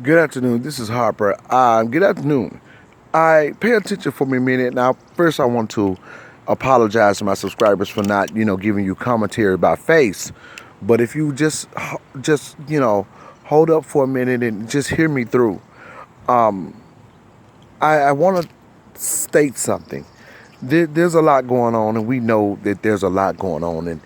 Good afternoon. This is Harper. Good afternoon. I pay attention for me a minute. Now, first, I want to apologize to my subscribers for not, giving you commentary about face. But if you just hold up for a minute and just hear me through. I want to state something. There's a lot going on, and we know that there's a lot going on, and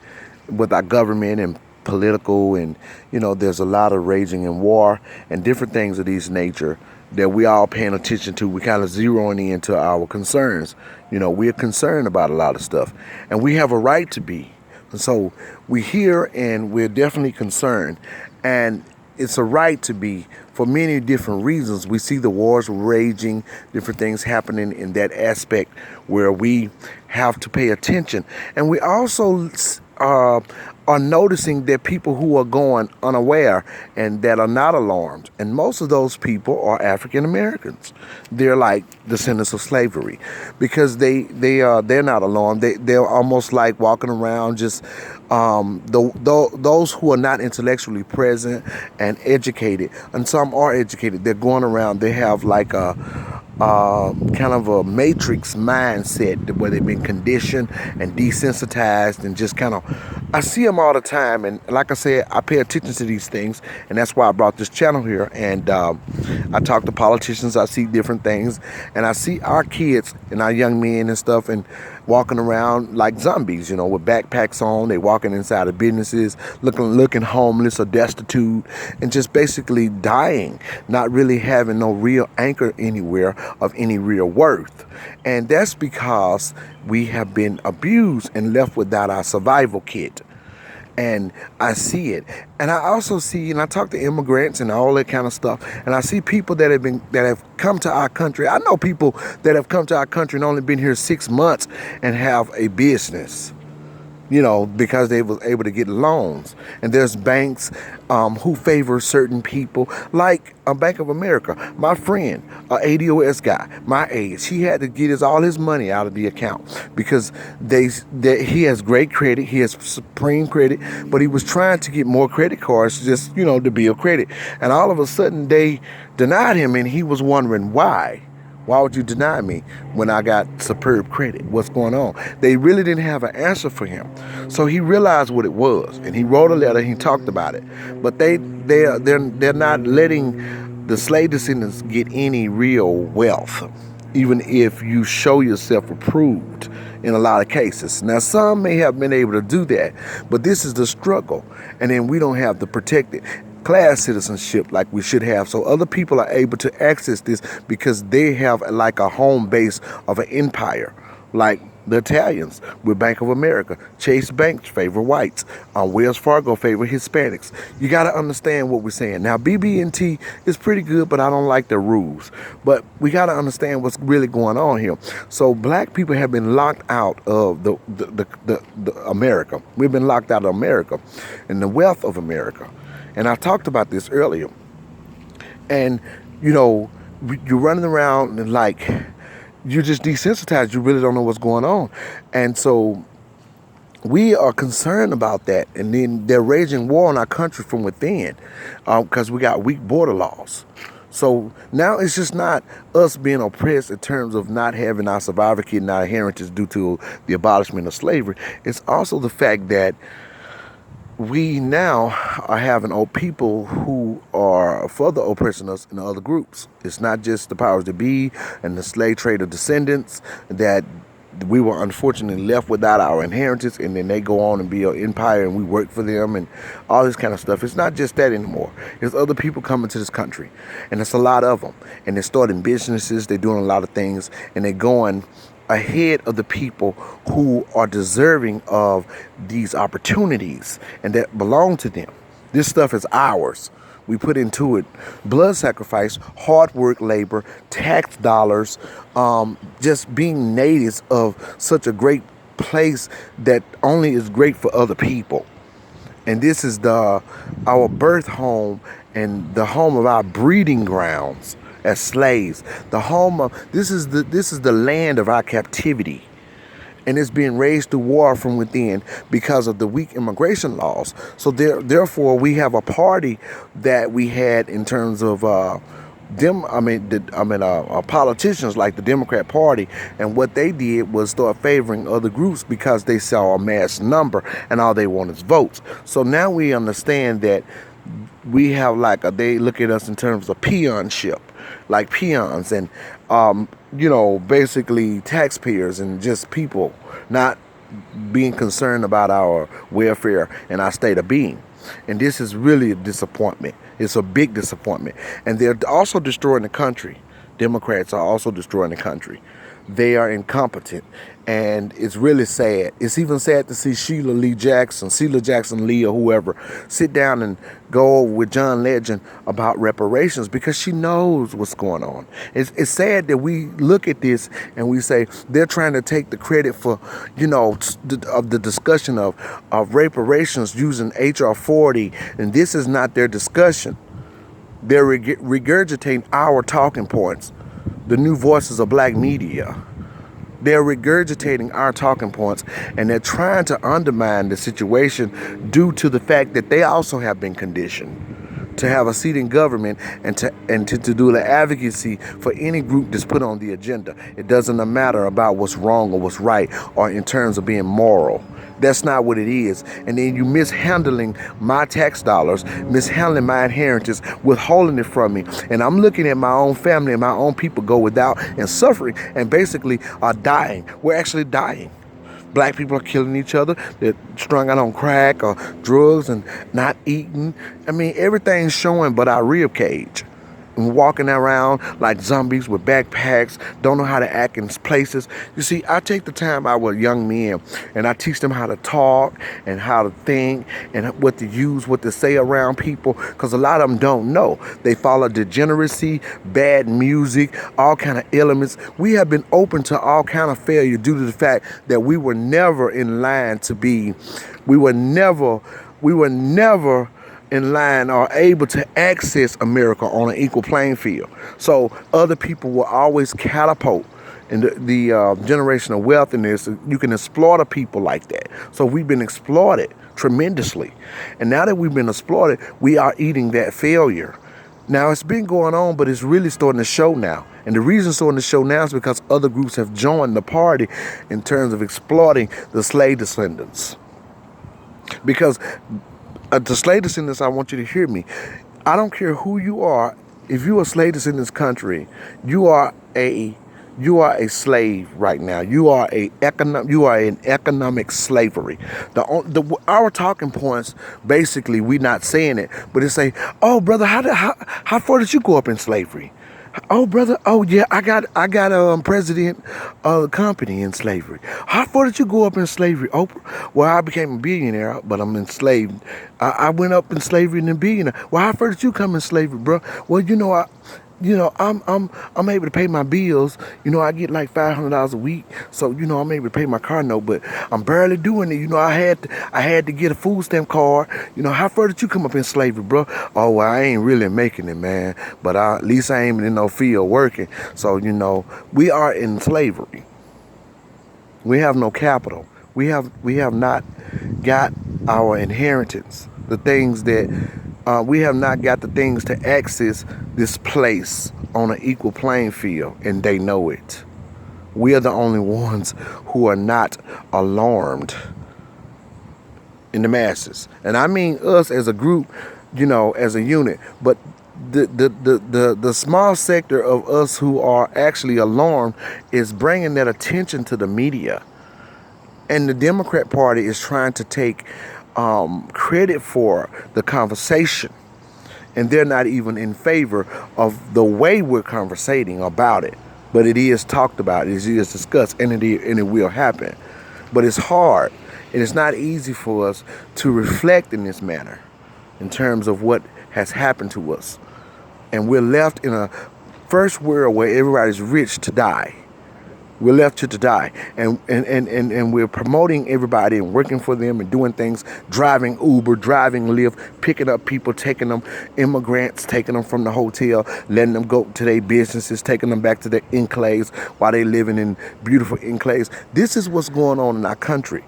with our government and political, and there's a lot of raging in war and different things of these nature that we all paying attention to. We kind of zeroing into our concerns. We're concerned about a lot of stuff, and we have a right to be. So we hear and we're definitely concerned, and it's a right to be for many different reasons. We see the wars raging, different things happening in that aspect where we have to pay attention, and we also are noticing that people who are going unaware and that are not alarmed, and most of those people are African Americans. They're like descendants of slavery because they're not alarmed. They're almost like walking around just those who are not intellectually present and educated, and some are educated. They're going around. They have like a kind of a matrix mindset where they've been conditioned and desensitized and just kind of. I see them all the time, and like I said, I pay attention to these things, and that's why I brought this channel here. And I talk to politicians, I see different things, and I see our kids and our young men and stuff, and walking around like zombies, with backpacks on. They walking inside of businesses, looking homeless or destitute, and just basically dying, not really having no real anchor anywhere of any real worth. And that's because we have been abused and left without our survival kit. And I see it, and I also see, and I talk to immigrants and all that kind of stuff, and I see people that have come to our country. I know people that have come to our country and only been here 6 months and have a business, because they was able to get loans. And there's banks who favor certain people, like a Bank of America. My friend, a ADOS guy, my age, he had to get all his money out of the account because he has great credit, he has supreme credit, but he was trying to get more credit cards just, to build credit. And all of a sudden they denied him, and he was wondering why. Why would you deny me when I got superb credit? What's going on? They really didn't have an answer for him. So he realized what it was, and he wrote a letter, and he talked about it. But they're not letting the slave descendants get any real wealth, even if you show yourself approved in a lot of cases. Now, some may have been able to do that, but this is the struggle. And then we don't have the protected class citizenship like we should have, so other people are able to access this because they have like a home base of an empire, like the Italians with Bank of America. Chase Banks favor whites. Wells Fargo favor Hispanics. You got to understand what we're saying. Now, BB&T is pretty good, but I don't like their rules. But we got to understand what's really going on here. So black people have been locked out of the America. We've been locked out of America and the wealth of America. And I talked about this earlier. And, you're running around and like, you're just desensitized. You really don't know what's going on. And so we are concerned about that. And then they're raging war on our country from within because we got weak border laws. So now it's just not us being oppressed in terms of not having our survivor kit and our heritage due to the abolishment of slavery. It's also the fact that we now are having old people who are further oppressing us in other groups. It's not just the powers that be and the slave trader descendants that we were unfortunately left without our inheritance, and then they go on and be an empire and we work for them and all this kind of stuff. It's not just that anymore. There's other people coming to this country, and it's a lot of them, and they're starting businesses, they're doing a lot of things, and they're going ahead of the people who are deserving of these opportunities and that belong to them. This stuff is ours. We put into it blood sacrifice, hard work, labor, tax dollars, just being natives of such a great place that only is great for other people. And this is our birth home and the home of our breeding grounds as slaves. The home of this is the land of our captivity. and it's being raised through war from within because of the weak immigration laws. So therefore, we have a party that we had in terms of politicians like the Democrat Party, and what they did was start favoring other groups because they saw a mass number and all they want is votes. So now we understand that we have they look at us in terms of peonship, like peons, and basically taxpayers and just people not being concerned about our welfare and our state of being. And this is really a disappointment. It's a big disappointment. And they're also destroying the country. Democrats are also destroying the country. They are incompetent. And it's really sad. It's even sad to see Sheila Jackson Lee, or whoever, sit down and go over with John Legend about reparations because she knows what's going on. It's sad that we look at this and we say they're trying to take the credit for, of the discussion of reparations using HR 40, and this is not their discussion. They're regurgitating our talking points, the new voices of black media. They're regurgitating our talking points, and they're trying to undermine the situation due to the fact that they also have been conditioned to have a seat in government and to do the advocacy for any group that's put on the agenda. It doesn't matter about what's wrong or what's right or in terms of being moral. That's not what it is. And then you mishandling my tax dollars, mishandling my inheritance, withholding it from me. And I'm looking at my own family and my own people go without and suffering and basically are dying. We're actually dying. Black people are killing each other. They're strung out on crack or drugs and not eating. I mean, everything's showing but our rib cage. And walking around like zombies with backpacks, don't know how to act in places. You see, I take the time out with young men and I teach them how to talk and how to think and what to use, what to say around people, because a lot of them don't know. They follow degeneracy, bad music, all kind of elements. We have been open to all kind of failure due to the fact that we were never in line to be, we were never in line or able to access America on an equal playing field. So other people will always catapult in the generation of wealth in this. You can exploit a people like that. So we've been exploited tremendously. And now that we've been exploited, we are eating that failure. Now, it's been going on, but it's really starting to show now. And the reason it's starting to show now is because other groups have joined the party in terms of exploiting the slave descendants. Because the slave descendants, I want you to hear me. I don't care who you are. If you are a slave descendant in this country, you are a slave right now. You are in economic slavery. Our talking points, basically, we not saying it, but it's say, oh brother, how far did you go up in slavery? Oh brother, oh yeah, I got president of the company in slavery. How far did you go up in slavery? Oh, well, I became a billionaire, but I'm enslaved. I went up in slavery and then billionaire. Well, how far did you come in slavery, bro? Well, I'm able to pay my bills. I get like $500 a week, so I'm able to pay my car note. But I'm barely doing it. I had to get a food stamp card. How far did you come up in slavery, bro? Oh, well, I ain't really making it, man. But at least I ain't in no field working. So we are in slavery. We have no capital. We have not got our inheritance. The things that we have not got the things to access this place on an equal playing field, and they know it. We are the only ones who are not alarmed in the masses. And I mean us as a group, as a unit, but the small sector of us who are actually alarmed is bringing that attention to the media. And the Democrat Party is trying to take credit for the conversation, and they're not even in favor of the way we're conversating about it. But it is talked about, it is discussed, and it will happen. But it's hard, and it's not easy for us to reflect in this manner in terms of what has happened to us. And we're left in a first world where everybody's rich to die. We're left here to die, and we're promoting everybody and working for them and doing things, driving Uber, driving Lyft, picking up people, taking them, immigrants, taking them from the hotel, letting them go to their businesses, taking them back to their enclaves while they're living in beautiful enclaves. This is what's going on in our country.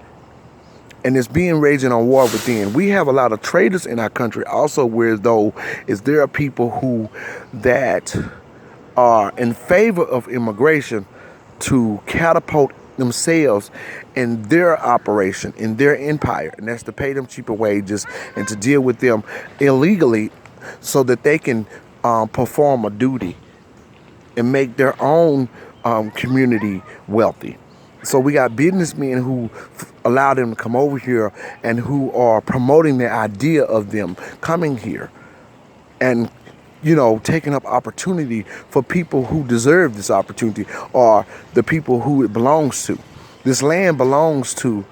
And it's being raging on war within. We have a lot of traitors in our country also, where though is there are people who that are in favor of immigration to catapult themselves in their operation, in their empire, and that's to pay them cheaper wages and to deal with them illegally so that they can perform a duty and make their own community wealthy. So we got businessmen who allow them to come over here and who are promoting the idea of them coming here and, taking up opportunity for people who deserve this opportunity or the people who it belongs to. This land belongs to,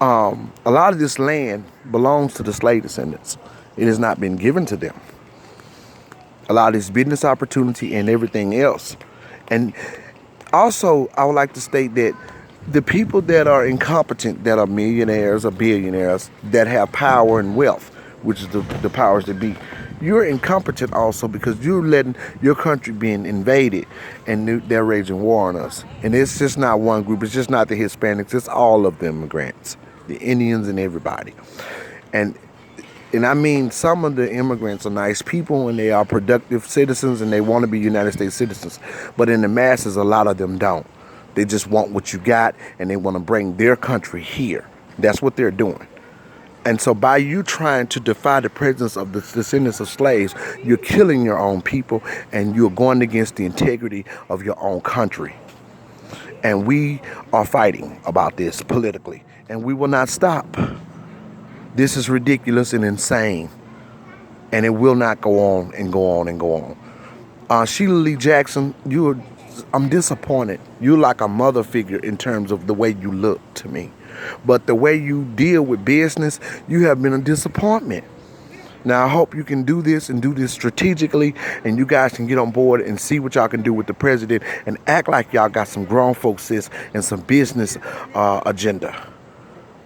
a lot of this land belongs to the slave descendants. It has not been given to them. A lot of this business opportunity and everything else. And also, I would like to state that the people that are incompetent, that are millionaires or billionaires, that have power and wealth, which is the powers that be, you're incompetent also because you're letting your country being invaded and they're raging war on us. And it's just not one group. It's just not the Hispanics. It's all of the immigrants, the Indians and everybody. And I mean, some of the immigrants are nice people and they are productive citizens and they want to be United States citizens. But in the masses, a lot of them don't. They just want what you got and they want to bring their country here. That's what they're doing. And so by you trying to defy the presence of the descendants of slaves, you're killing your own people and you're going against the integrity of your own country. And we are fighting about this politically and we will not stop. This is ridiculous and insane. And it will not go on and go on and go on. Sheila Lee Jackson, I'm disappointed. You're like a mother figure in terms of the way you look to me. But the way you deal with business, you have been a disappointment. Now, I hope you can do this and do this strategically and you guys can get on board and see what y'all can do with the president and act like y'all got some grown folks sis and some business agenda.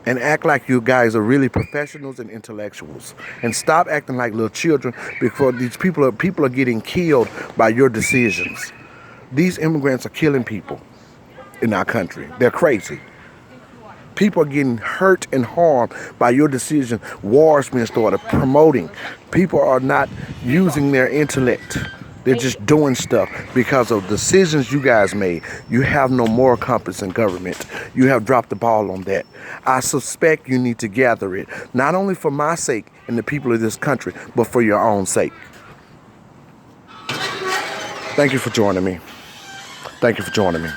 And act like you guys are really professionals and intellectuals. And stop acting like little children because these people are getting killed by your decisions. These immigrants are killing people in our country. They're crazy. People are getting hurt and harmed by your decision. Wars being started, promoting. People are not using their intellect. They're just doing stuff because of decisions you guys made. You have no moral compass in government. You have dropped the ball on that. I suspect you need to gather it, not only for my sake and the people of this country, but for your own sake. Thank you for joining me. Thank you for joining me.